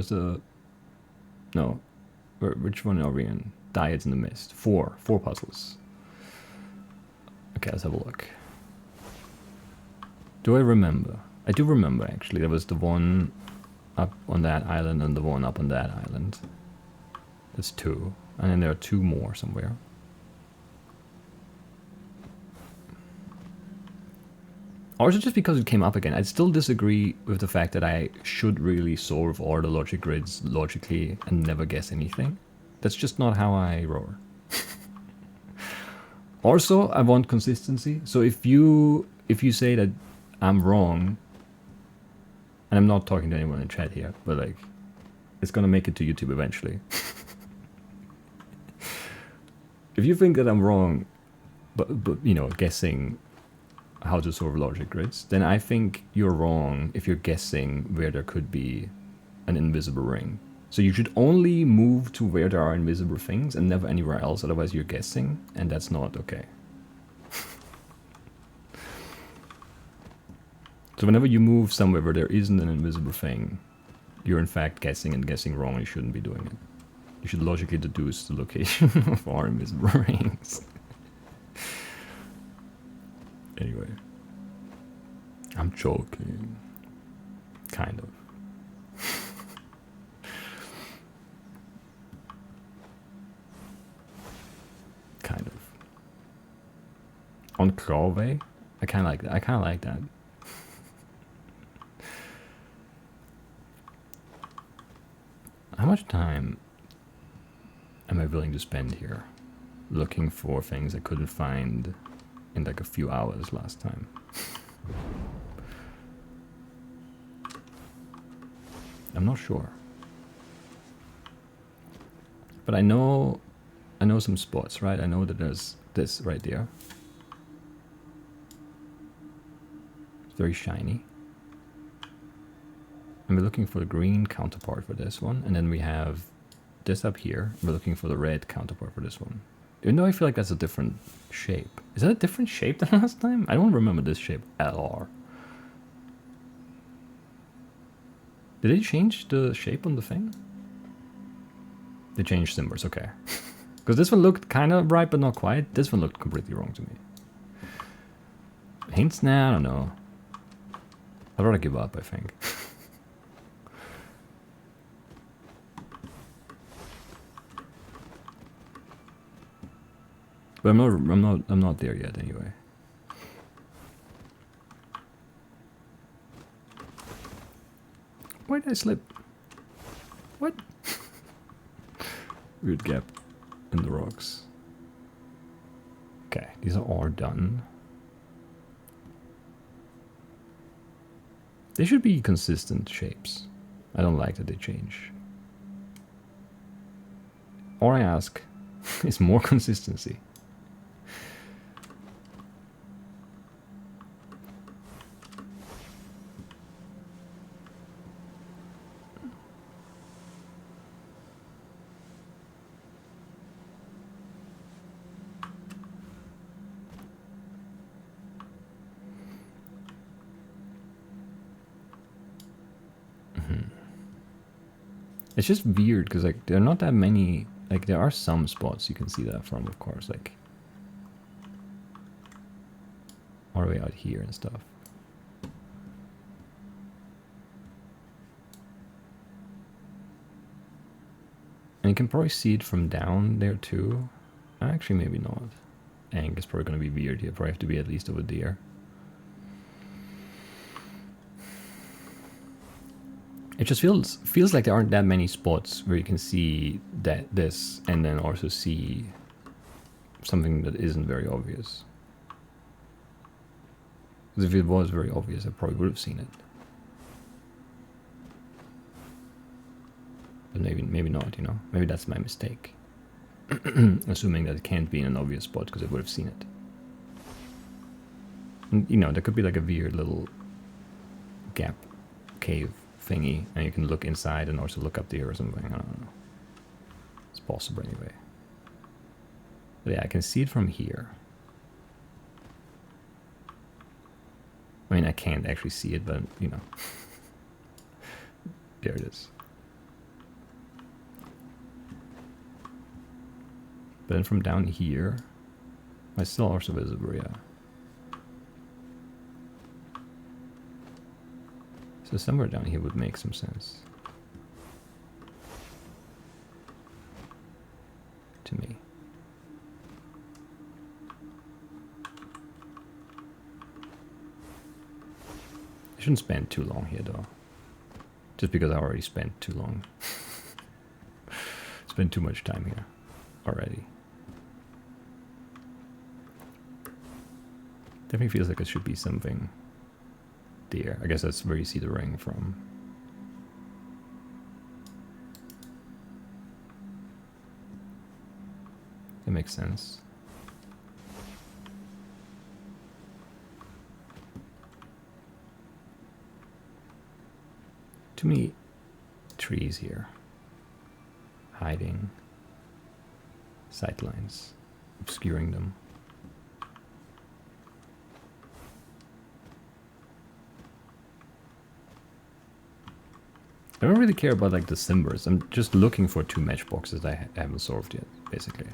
Where's the... No. Which one are we in? Diets in the Mist. Four puzzles. Okay, let's have a look. Do I remember? I do remember, actually. There was the one up on that island and the one up on that island. That's two. And then there are two more somewhere. Or is it just because it came up again? I still disagree with the fact that I should really solve all the logic grids logically and never guess anything. That's just not how I roll. Also, I want consistency. So if you say that I'm wrong, and I'm not talking to anyone in chat here, but like, it's gonna make it to YouTube eventually. If you think that I'm wrong, but you know, guessing how to solve logic grids, then I think you're wrong if you're guessing where there could be an invisible ring. So you should only move to where there are invisible things and never anywhere else, otherwise you're guessing, and that's not okay. So whenever you move somewhere where there isn't an invisible thing, you're in fact guessing, and guessing wrong, and you shouldn't be doing it. You should logically deduce the location of our invisible rings. Anyway. I'm joking. Kind of. Kind of. On Crawway? I kinda like that. I kinda like that. How much time am I willing to spend here looking for things I couldn't find in like a few hours last time? I'm not sure. But I know some spots, right? I know that there's this right there. It's very shiny. And we're looking for the green counterpart for this one. And then we have this up here. We're looking for the red counterpart for this one. Even though I feel like that's a different shape. Is that a different shape than last time? I don't remember this shape at all. Did they change the shape on the thing? They changed symbols, okay. Because this one looked kind of right, but not quite. This one looked completely wrong to me. Hints? Nah, I don't know. I'd rather give up, I think. But I'm not there yet anyway. Why did I slip? What? Weird gap in the rocks. Okay, these are all done. They should be consistent shapes. I don't like that they change. All I ask is more consistency. It's just weird because like there are not that many, like there are some spots you can see that from, of course, like all the way out here and stuff. And you can probably see it from down there too. Actually, maybe not. Angle is probably going to be weird here. Probably have to be at least over there. It just feels like there aren't that many spots where you can see this and then also see something that isn't very obvious. Because if it was very obvious, I probably would have seen it. But maybe not, you know? Maybe that's my mistake. Assuming that it can't be in an obvious spot because I would have seen it. And, you know, there could be like a weird little gap, cave thingy, and you can look inside and also look up there or something. I don't know. It's possible anyway. But yeah, I can see it from here. I mean, I can't actually see it, but, you know. There it is. But then from down here, it's still also visible, yeah. So somewhere down here would make some sense. To me. I shouldn't spend too long here though. Just because I already spent too long. Spent too much time here already. Definitely feels like it should be something there. I guess that's where you see the ring from. That makes sense. To me, trees here. Hiding. Sightlines. Obscuring them. I don't really care about like the symbols. I'm just looking for two matchboxes that I haven't solved yet, basically.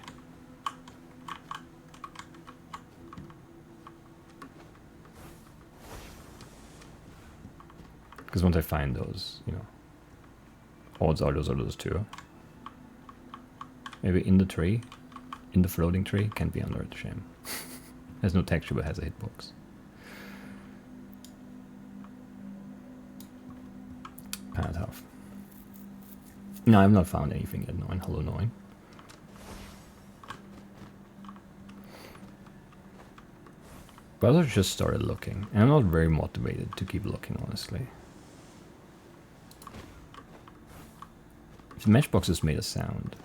Because once I find those, you know, odds are those two. Maybe in the tree, in the floating tree, can't be under it, shame. Has no texture but has a hitbox. Kind of tough. No, I've not found anything yet. No, in Hollow 9. But I just started looking, and I'm not very motivated to keep looking, honestly. If the matchboxes made a sound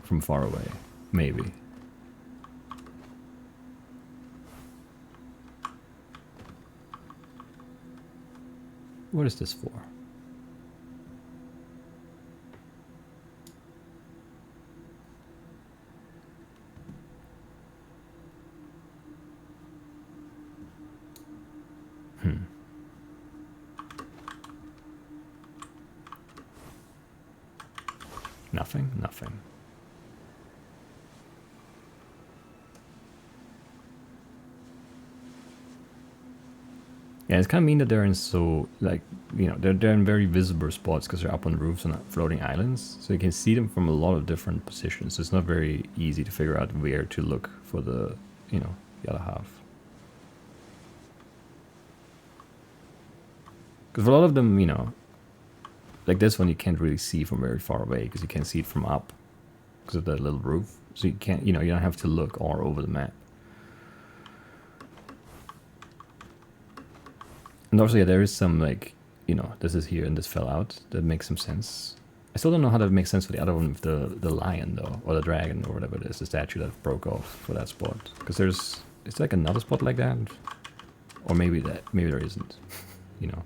from far away, maybe. What is this for? Nothing? Nothing. Yeah, it's kind of mean that they're in so, like, you know, they're in very visible spots because they're up on roofs and floating islands. So you can see them from a lot of different positions. So it's not very easy to figure out where to look for the, you know, the other half. Because for a lot of them, you know, like this one you can't really see from very far away because you can't see it from up because of the little roof. So you can't, you know, you don't have to look all over the map. And also, yeah, there is some, like, you know, this is here and this fell out. That makes some sense. I still don't know how that makes sense for the other one with the lion, though. Or the dragon, or whatever it is. The statue that broke off for that spot. Because there's... It's like another spot like that. Or maybe there isn't. You know.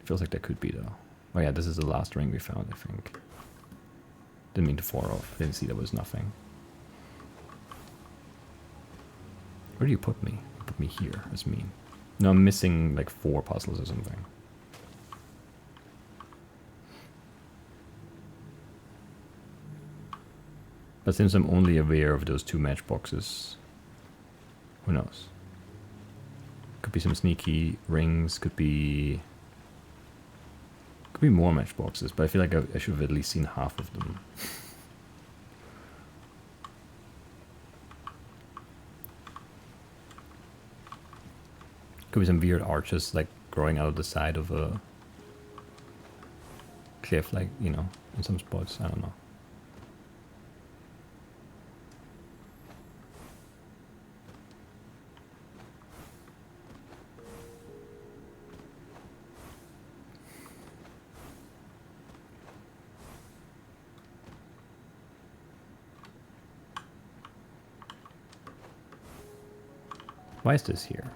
Feels like there could be, though. Oh yeah, this is the last ring we found, I think. Didn't mean to fall off. Didn't see there was nothing. Where do you put me? Put me here. That's mean. No, I'm missing like 4 puzzles or something. But since I'm only aware of those 2 matchboxes, who knows? Could be some sneaky rings, could be more matchboxes, but I feel like I should have at least seen half of them. Could be some weird arches like growing out of the side of a cliff, like, you know, in some spots. I don't know. Why is this here?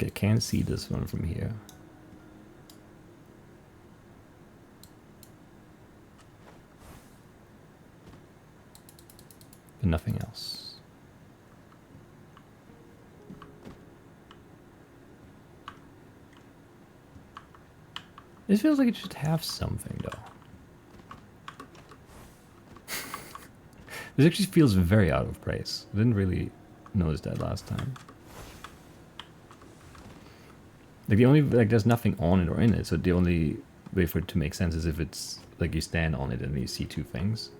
Okay, can't see this one from here. But nothing else. This feels like it should have something though. This actually feels very out of place. I didn't really notice that last time. Like the only, like there's nothing on it or in it, so the only way for it to make sense is if it's like you stand on it and you see two things.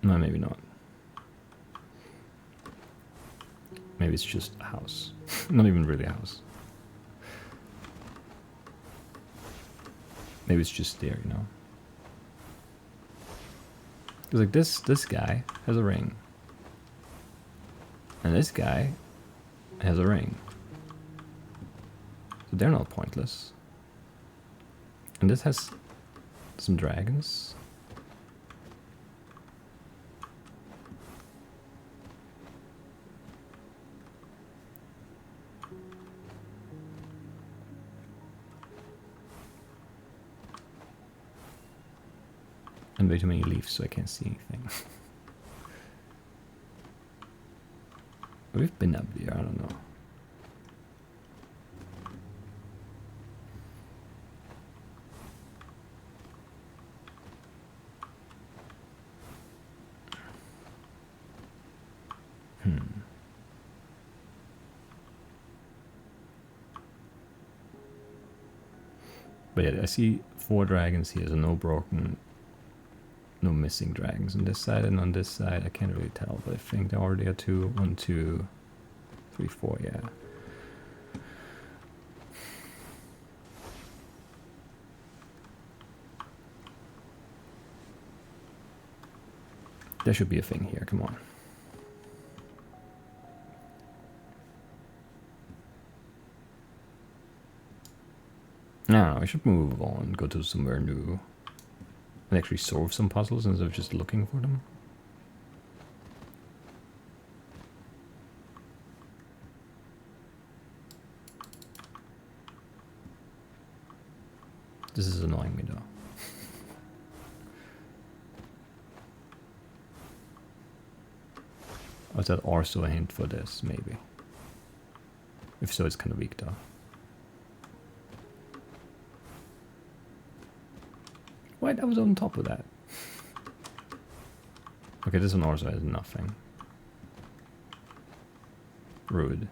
No, maybe not. Maybe it's just a house. Not even really a house. Maybe it's just there, you know? Because like this guy has a ring. And this guy has a ring. So they're not pointless. And this has some dragons. And way too many leaves, so I can't see anything. We've been up there, I don't know. But yeah, I see 4 dragons here, so no broken, no missing dragons on this side, and on this side I can't really tell, but I think there already are 2. 1, 2, 3, 4, yeah. There should be a thing here, come on. No, I should move on, go to somewhere new, and actually solve some puzzles instead of just looking for them. This is annoying me though. Or is that also a hint for this, maybe? If so, it's kind of weak though. Wait, I was on top of that. Okay, this one also has nothing. Rude.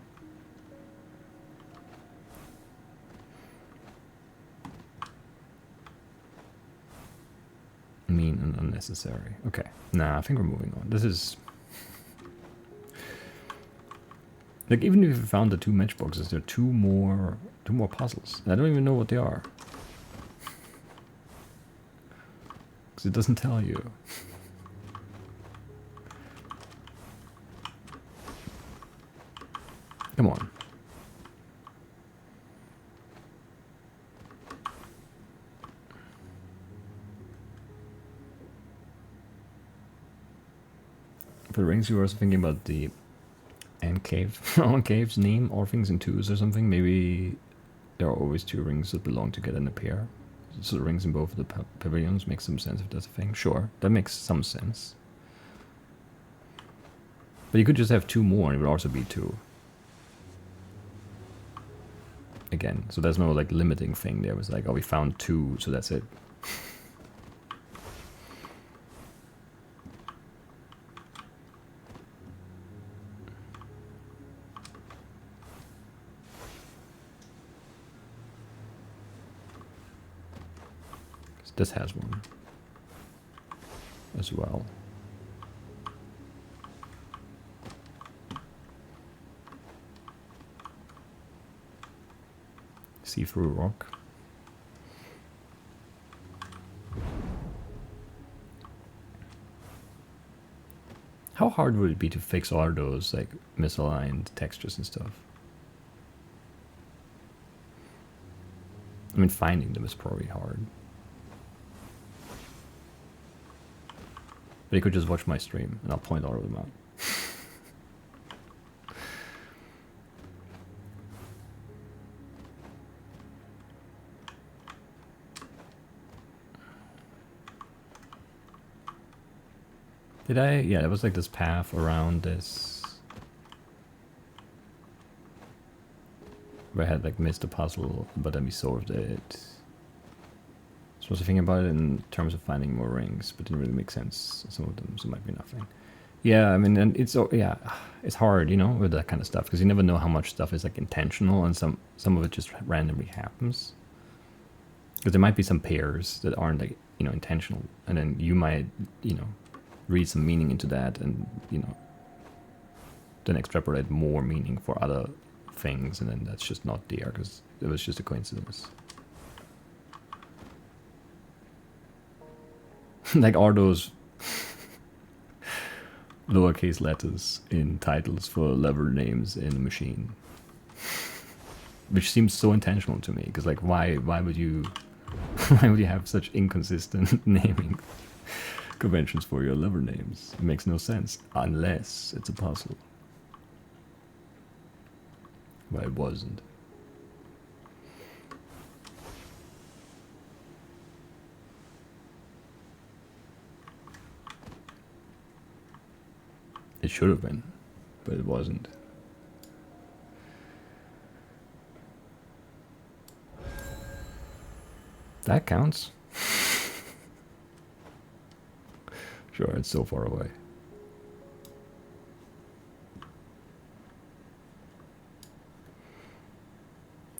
Mean and unnecessary. Okay, nah, I think we're moving on. This is... Like, even if we found the 2 matchboxes, there are two more puzzles. And I don't even know what they are. Because it doesn't tell you. Come on. For the rings, you were also thinking about the enclave. Encave's name, all things in twos or something. Maybe there are always 2 rings that belong together in a pair. So the rings in both of the pavilions make some sense if that's a thing. Sure, that makes some sense. But you could just have 2 more and it would also be 2. Again, so there's no like limiting thing there. It was like, oh, we found 2, so that's it. This has one as well. See-through rock. How hard would it be to fix all those like misaligned textures and stuff? I mean, finding them is probably hard. But you could just watch my stream, and I'll point all of them out. Did I? Yeah, there was like this path around this where I had like missed a puzzle, but then we solved it. So I was thinking about it in terms of finding more rings, but didn't really make sense. Some of them, so it might be nothing. Yeah, I mean, and it's it's hard, you know, with that kind of stuff because you never know how much stuff is like intentional, and some of it just randomly happens. Because there might be some pairs that aren't like intentional, and then you might read some meaning into that, and then extrapolate more meaning for other things, and then that's just not there because it was just a coincidence. Like, are those lowercase letters in titles for level names in a machine? Which seems so intentional to me, because like why would you why would you have such inconsistent naming conventions for your level names? It makes no sense unless it's a puzzle. But it wasn't. It should have been, but it wasn't. That counts. Sure, it's so far away.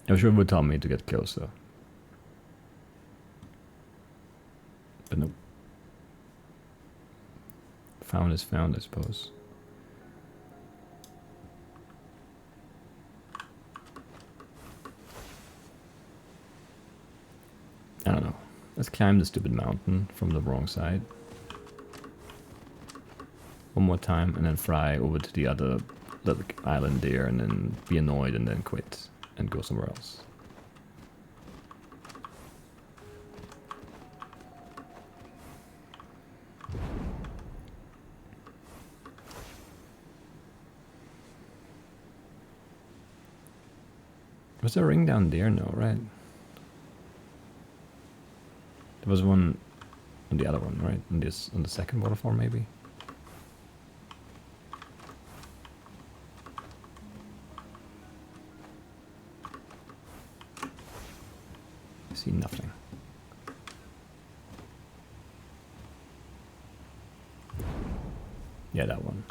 I'm sure it would tell me to get closer. But no. Found is found, I suppose. I don't know. Let's climb the stupid mountain from the wrong side. One more time and then fly over to the other little island there and then be annoyed and then quit and go somewhere else. Was there a ring down there? No, right? There was one on the other one, right? On the second waterfall, maybe? I see nothing. Yeah, that one.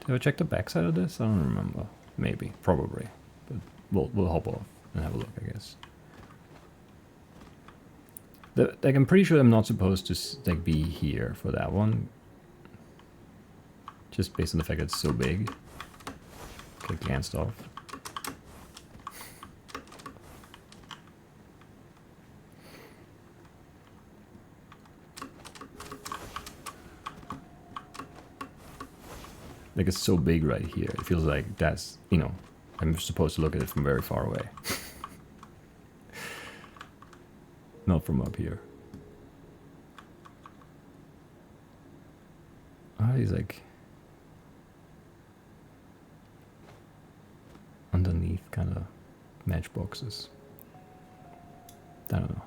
Did I check the backside of this? I don't remember. Maybe, probably, but we'll hop off and have a look, I guess. Like, I'm pretty sure I'm not supposed to like be here for that one, just based on the fact that it's so big. Okay, glanced off. Like, it's so big right here. It feels like that's, I'm supposed to look at it from very far away. Not from up here. Oh, he's like underneath kind of matchboxes. I don't know.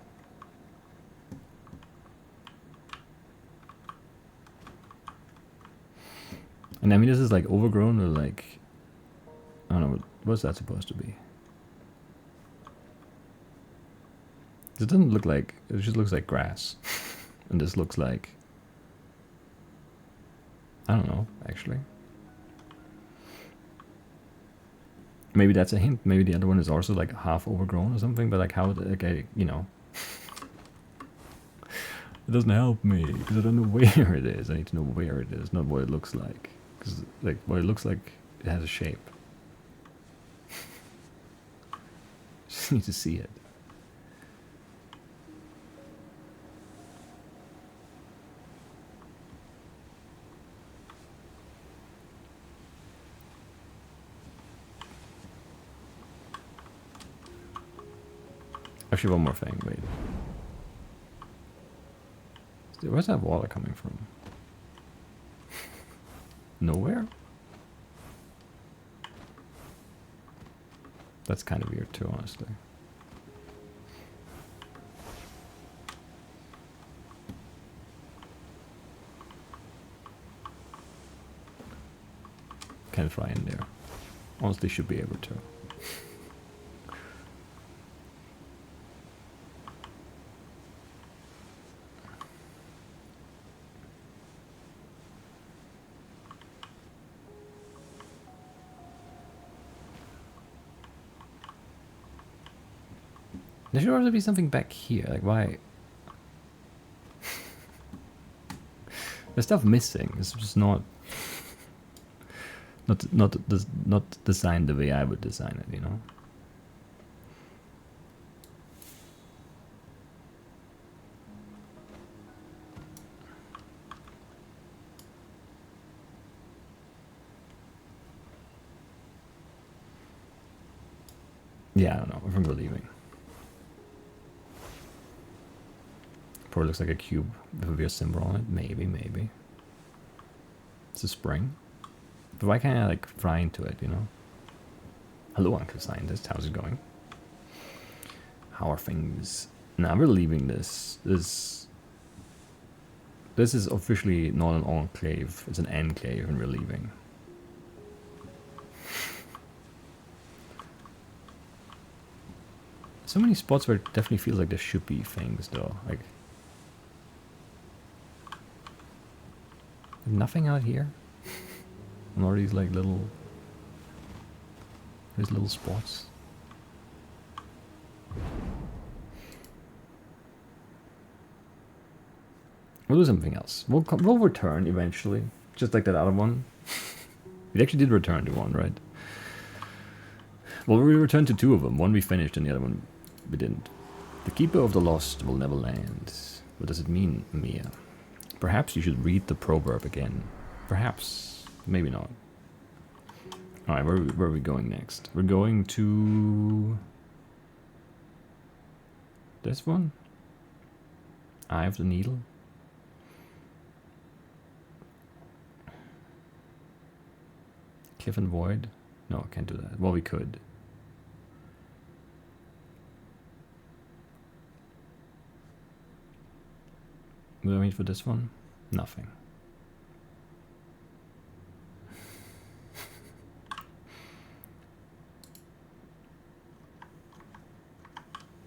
And I mean, this is like overgrown or like, I don't know, what's that supposed to be? It doesn't look like, it just looks like grass. And this looks like, I don't know, actually. Maybe that's a hint. Maybe the other one is also like half overgrown or something, but like how, like, it doesn't help me because I don't know where it is. I need to know where it is, not what it looks like. Because like what it looks like, it has a shape. Just need to see it. Actually, one more thing. Wait. Where's that water coming from? Nowhere? That's kind of weird too, honestly. Can't fly in there. Honestly, should be able to. There should also be something back here. Like, why? There's stuff missing. It's just not designed the way I would design it, you know? Yeah, I don't know. I think we're leaving. Probably looks like a cube with a weird symbol on it. Maybe, maybe. It's a spring. But why can't I, like, fly into it, you know? Hello, Uncle Scientist. How's it going? How are things? Nah, we're leaving this. This is officially not an enclave. It's an enclave, and we're leaving. So many spots where it definitely feels like there should be things, though. Like, nothing out here. And all these like little spots. We'll do something else. We'll return eventually, just like that other one. We actually did return to one, right? Well, we returned to two of them. One we finished, and the other one we didn't. The Keeper of the Lost will never land. What does it mean, Mia? Perhaps you should read the proverb again. Perhaps. Maybe not. Alright, where are we going next? We're going to... this one? Eye of the Needle? Cliff and Void? No, I can't do that. Well, we could. What do I need for this one? Nothing.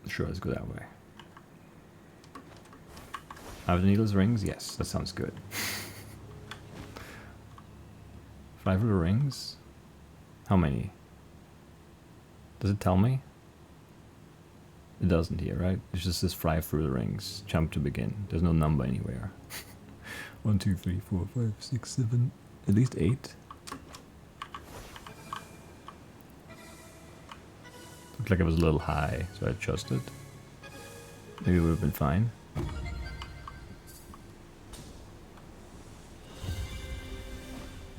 Sure, let's go that way. Have the needles rings? Yes, that sounds good. 5 little rings? How many? Does it tell me? It doesn't here, right? It's just this fly through the rings. Jump to begin. There's no number anywhere. 1, 2, 3, 4, 5, 6, 7. At least 8. Looked like it was a little high, so I adjusted. Maybe it would have been fine.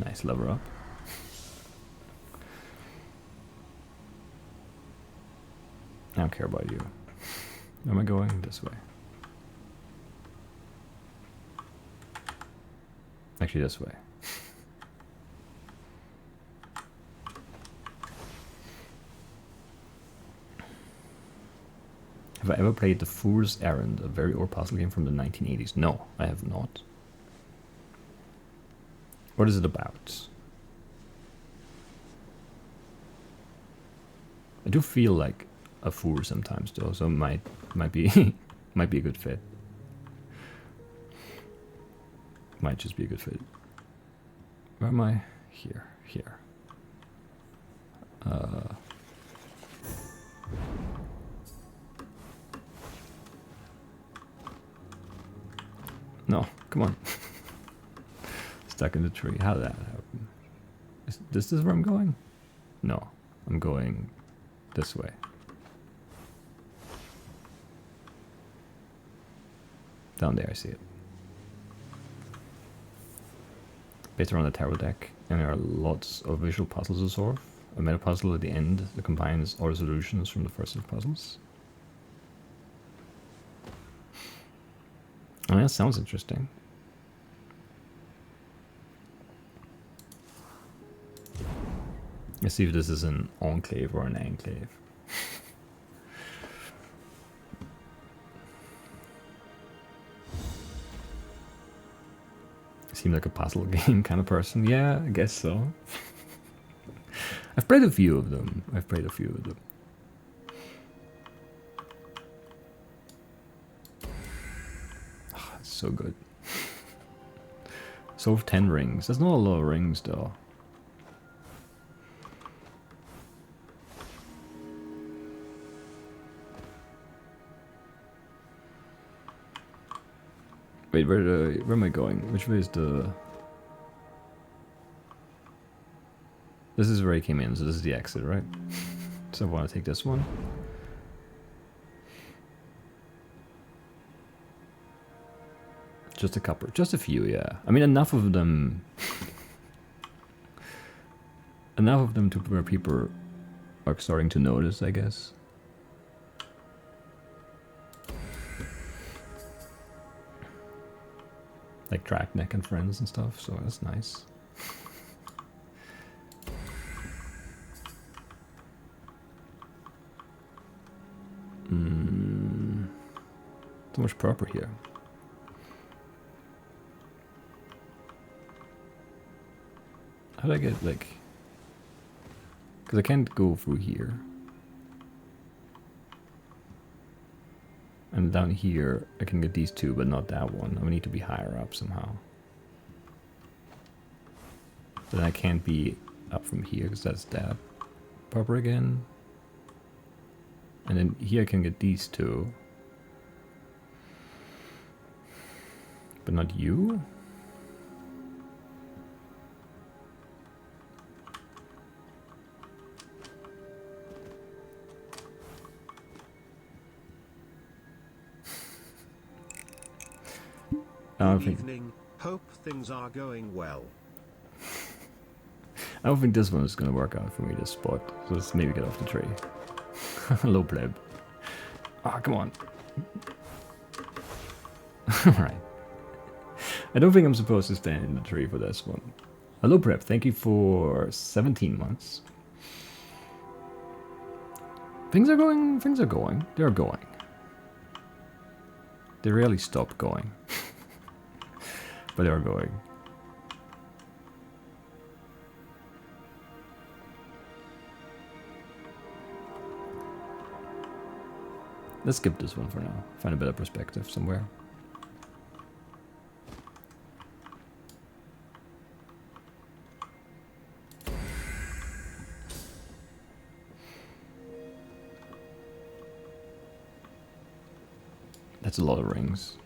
Nice, lever up. I don't care about you. Where am I going? This way. Actually, this way. Have I ever played The Fool's Errand, a very old puzzle game from the 1980s? No, I have not. What is it about? I do feel like a fool sometimes, though, so might be might be a good fit. Might just be a good fit. Where am I? Here. No, come on. Stuck in the tree. How did that happen? Is this where I'm going? No, I'm going this way. Down there, I see it. Based around the tarot deck, and there are lots of visual puzzles to solve. A meta puzzle at the end that combines all the solutions from the first set of puzzles. Oh, that sounds interesting. Let's see if this is an enclave or an enclave. Seem like a puzzle game kind of person. Yeah, I guess so. I've played a few of them. Oh, it's so good. Solve 10 rings. There's not a lot of rings though. Wait, where am I going? Which way is the... This is where I came in, so this is the exit, right? So I want to take this one. Just a couple, just a few, yeah. I mean, enough of them... enough of them to where people are starting to notice, I guess. Like Trackneck and friends and stuff, so that's nice. So much purple here. How do I get, like... Because I can't go through here. And down here, I can get these two, but not that one. I need to be higher up somehow. Then I can't be up from here, because that's that purple again. And then here I can get these two. But not you? Good evening. Hope things are going well. I don't think this one is going to work out for me, this spot. So let's maybe get off the tree. Hello, pleb. Ah, come on. Alright. I don't think I'm supposed to stand in the tree for this one. Hello, Prep. Thank you for 17 months. Things are going. They're going. They rarely stop going. But they are going. Let's skip this one for now. Find a better perspective somewhere. That's a lot of rings.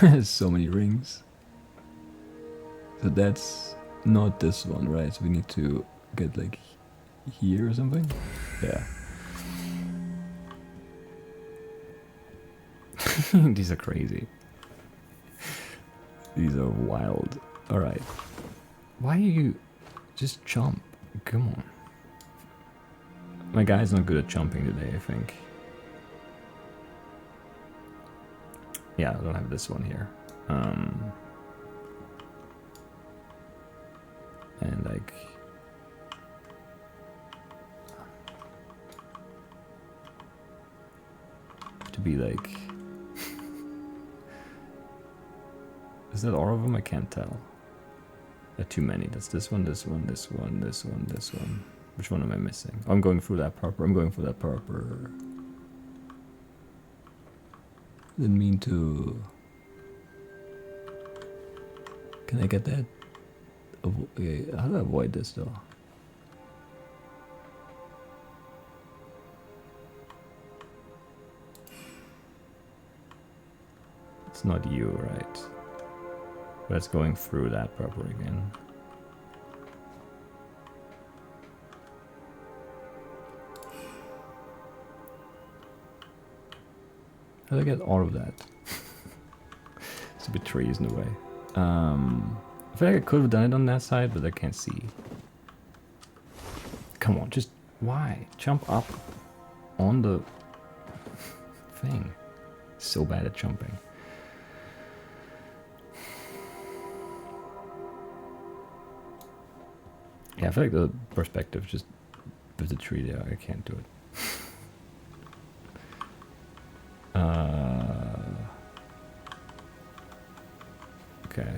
There's so many rings. So that's not this one, right? So we need to get like here or something? Yeah. These are crazy. These are wild. Alright. Why are you... Just jump. Come on. My guy's not good at jumping today, I think. Yeah, I don't have this one here. And like... to be like... Is that all of them? I can't tell. There are too many. That's this one, this one, this one, this one, this one. Which one am I missing? Oh, I'm going through that purple. I'm going for that purple. Didn't mean to... Can I get that? Okay, how do I avoid this though? It's not you, right? But it's going through that purple again. How do I get all of that? Stupid trees in the way. I feel like I could have done it on that side, but I can't see. Come on, just why? Jump up on the thing. So bad at jumping. Yeah, I feel like the perspective just with the tree there, I can't do it. Okay.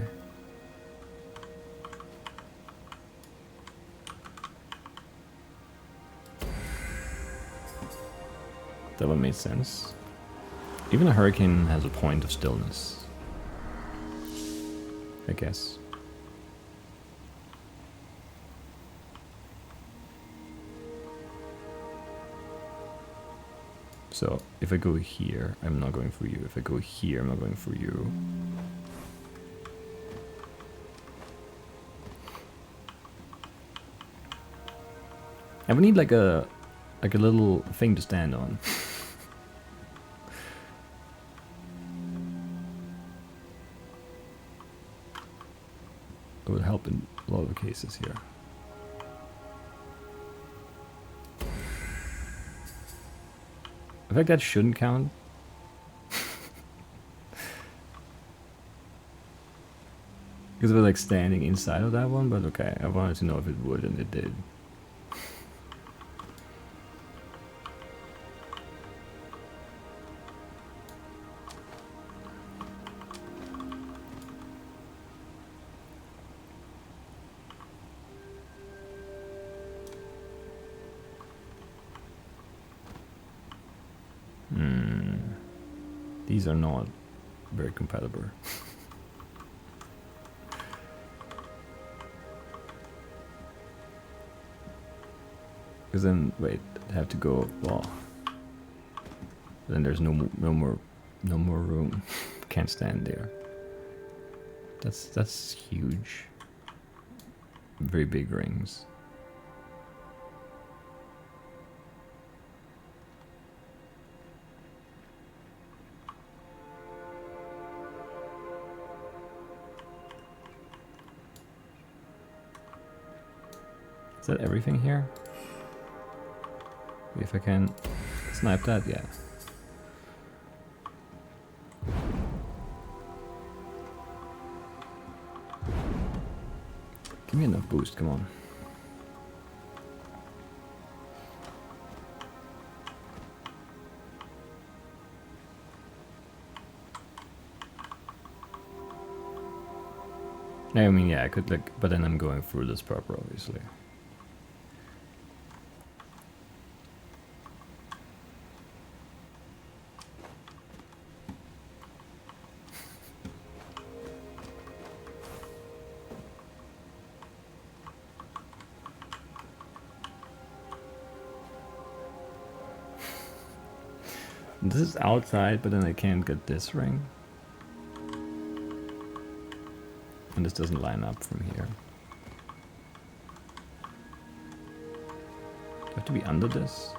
That one made sense. Even a hurricane has a point of stillness, I guess. So if I go here, I'm not going for you. If I go here, I'm not going for you. And we need like a little thing to stand on. It would help in a lot of the cases here. I think that shouldn't count. Because we're like standing inside of that one, but okay, I wanted to know if it would, and it did. These are not very compatible. Because then, wait, I have to go. Well, then there's no more room. Can't stand there. That's huge. Very big rings. Is that everything here? If I can snipe that, yeah. Give me enough boost, come on. I mean, yeah, I could like, but then I'm going through this proper, obviously. This is outside, but then I can't get this ring. And this doesn't line up from here. Do I have to be under this?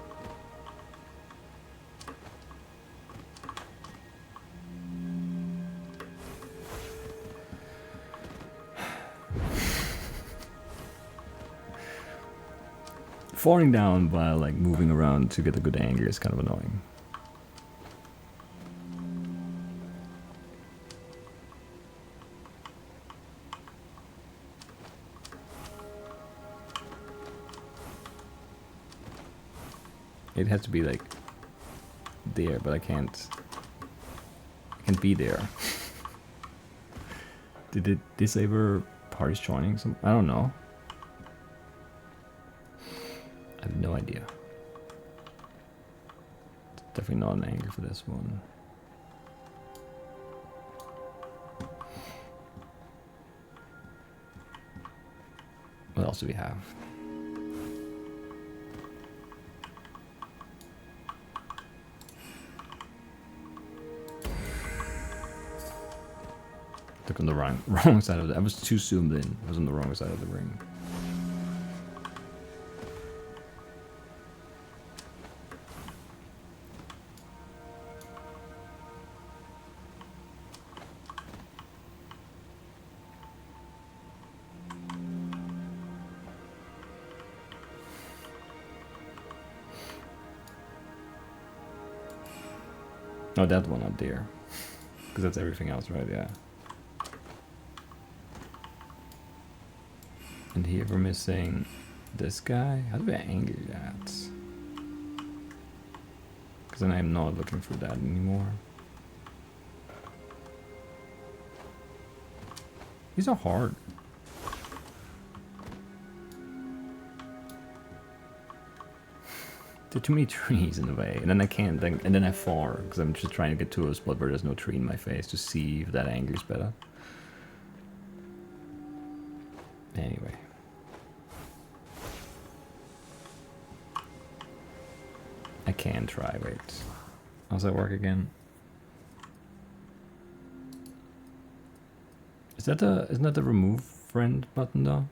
Falling down while like moving around to get a good angle is kind of annoying. It has to be like there, but I can't be there. Did it disable parties joining some? I don't know. I have no idea. It's definitely not an angle for this one. What else do we have? Took on the wrong side of it. I was too zoomed in. I was on the wrong side of the ring. Oh, that one up there. Because that's everything else, right? Yeah. And here we're missing this guy. How do I angle that? Because then I'm not looking for that anymore. These are hard. There are too many trees in the way, and then I can't, and then I fall, because I'm just trying to get to a spot where there's no tree in my face to see if that angle is better. Anyway. I can try, wait. How's that work again? Isn't that the remove friend button though?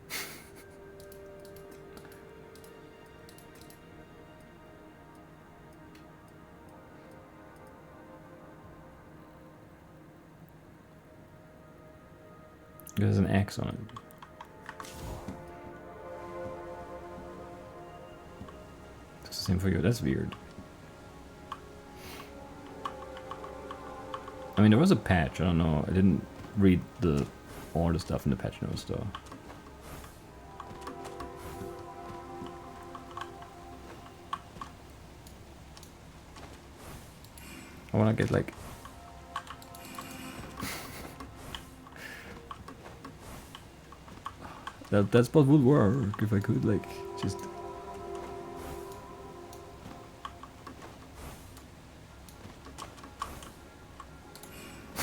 There's an X on it. It's the same for you. That's weird. I mean, there was a patch. I don't know. I didn't read all the stuff in the patch notes though. I want to get like that spot would work if I could like just.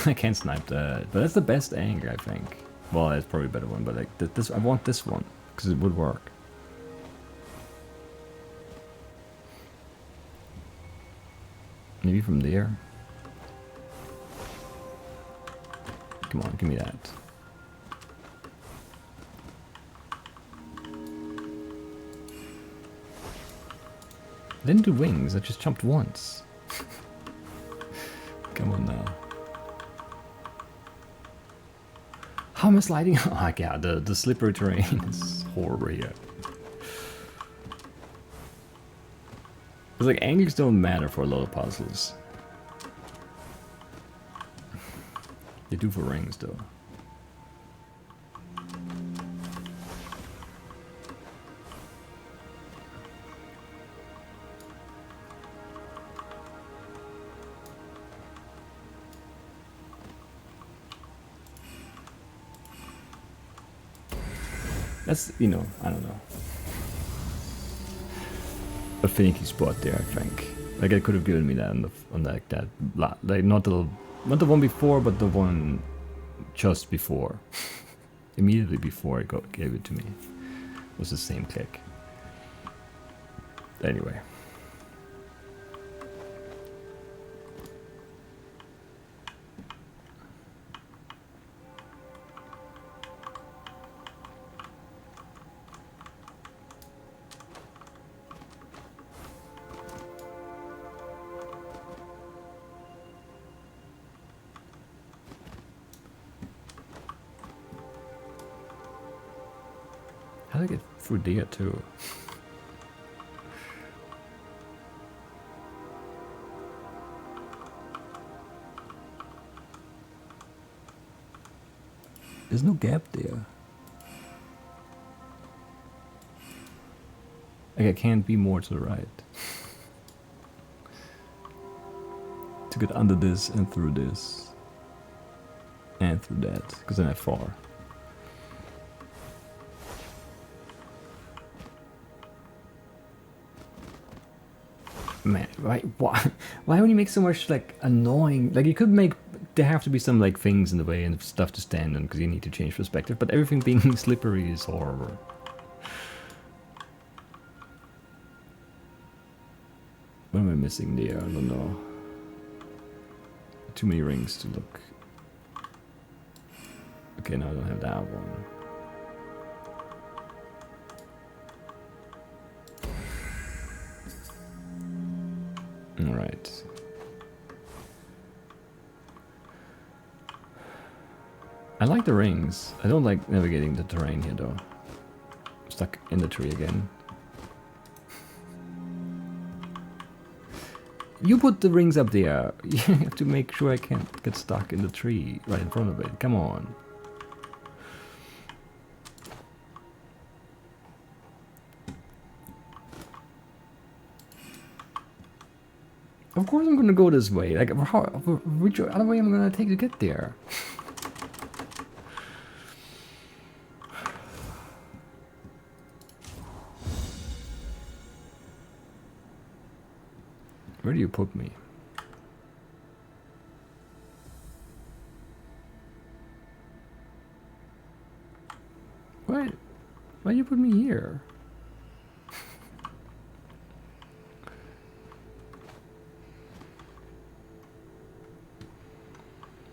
I can't snipe that, but that's the best angle I think. Well, that's probably a better one, but like this, I want this one because it would work. Maybe from there. Come on, give me that. I didn't do wings, I just jumped once. Come on now. How am I sliding? Oh yeah, the slippery terrain is horrible here. It's like angles don't matter for a lot of puzzles. They do for rings though. That's, you know, I don't know. A finicky spot there, I think. Like I could have given me that on like that, like not the one before, but the one just before, immediately before it gave it to me, was the same click. Anyway. How do I get through there too? There's no gap there. Like I can't be more to the right. To get under this and through this. And through that, because then I fall. Man, why would you make so much like annoying? Like you could make there have to be some like things in the way and stuff to stand on because you need to change perspective. But everything being slippery is horrible. What am I missing there? I don't know. Too many rings to look. Okay, now I don't have that one. Alright. I like the rings. I don't like navigating the terrain here though. I'm stuck in the tree again. You put the rings up there. You have to make sure I can't get stuck in the tree right in front of it. Come on. Of course I'm gonna go this way. Like, which other way am I gonna take to get there? Where do you put me? What? Why do you put me here?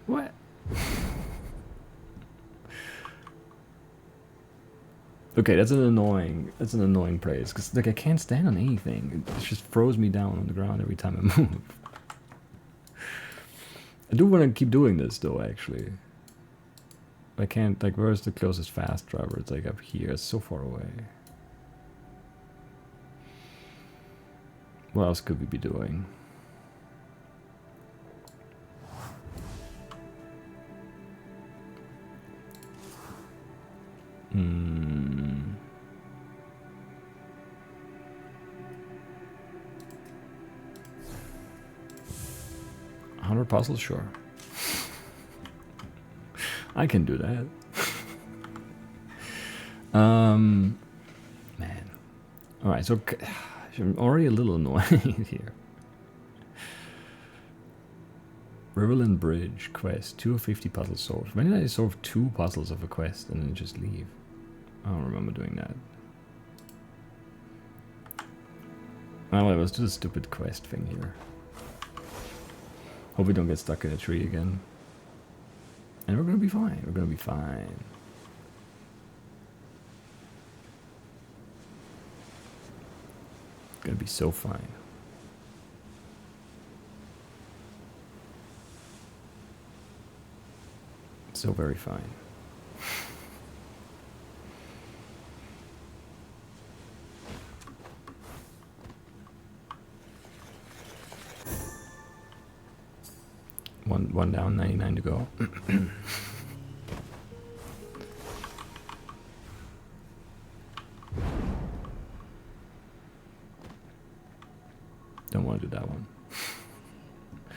What? Okay, that's an annoying place, because like I can't stand on anything. It just throws me down on the ground every time I move. I do want to keep doing this though, actually. I can't, like, where's the closest fast driver? It's like up here, it's so far away. What else could we be doing? Hmm. 100 puzzles, sure. I can do that. Man. Alright, so I'm already a little annoying here. Riverland Bridge quest, 2 of 50 puzzles solved. When did I solve 2 puzzles of a quest and then just leave? I don't remember doing that. Oh, well, let's do the stupid quest thing here. Hope we don't get stuck in a tree again. And we're gonna be fine. We're gonna be fine. Gonna be so fine. So very fine. One down, 99 to go. Don't want to do that one.